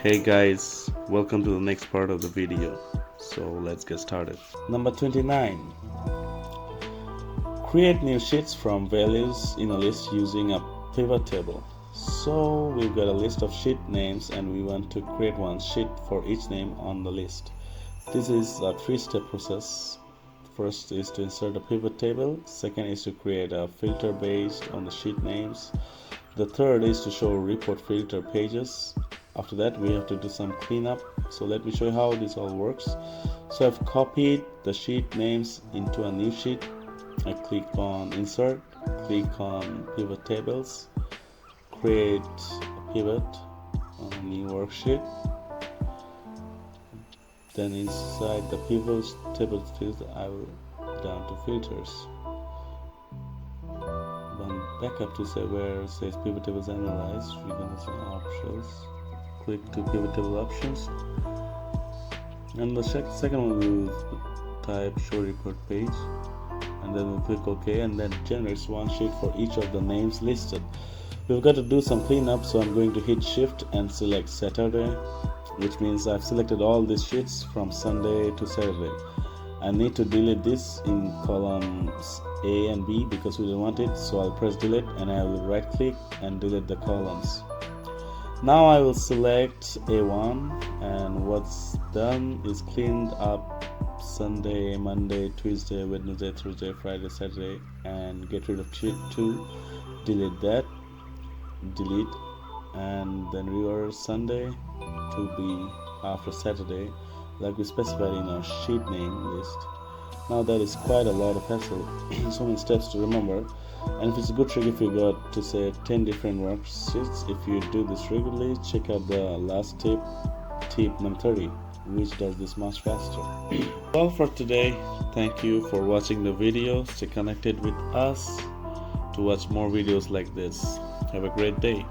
Hey guys, welcome to the next part of the video. So let's get started. Number 29. Create new sheets from values in a list using a pivot table. So we've got a list of sheet names and we want to create one sheet for each name on the list. This is a three-step process. First is to insert a pivot table. Second is to create a filter based on the sheet names. The third is to show report filter pages. After that we have to do some cleanup. So let me show you how this all works. So I've copied the sheet names into a new sheet. I click on insert, click on pivot tables, create a pivot on a new worksheet. Then inside the pivot table field I will down to filters. Then back up to say where it says pivot tables analyzed, we're gonna say options. Click to pivot table options, and the second one we will type show report page, and then we'll click OK, and that generates one sheet for each of the names listed. We've got to do some cleanup, so I'm going to hit shift and select Saturday, which means I've selected all these sheets from Sunday to Saturday. I need to delete this in columns A and B because we don't want it, so I'll press delete and I will right click and delete the columns. Now I will select A1, and what's done is cleaned up Sunday, Monday, Tuesday, Wednesday, Thursday, Friday, Saturday, and get rid of sheet 2, delete that, delete, and then reorder Sunday to be after Saturday like we specified in our sheet name list. Now that is quite a lot of hassle, so many steps to remember, and if it's a good trick if you got to say 10 different worksheets. If you do this regularly, check out the last tip number 30, which does this much faster. All for today. Thank you for watching the video. Stay connected with us to watch more videos like this. Have a great day.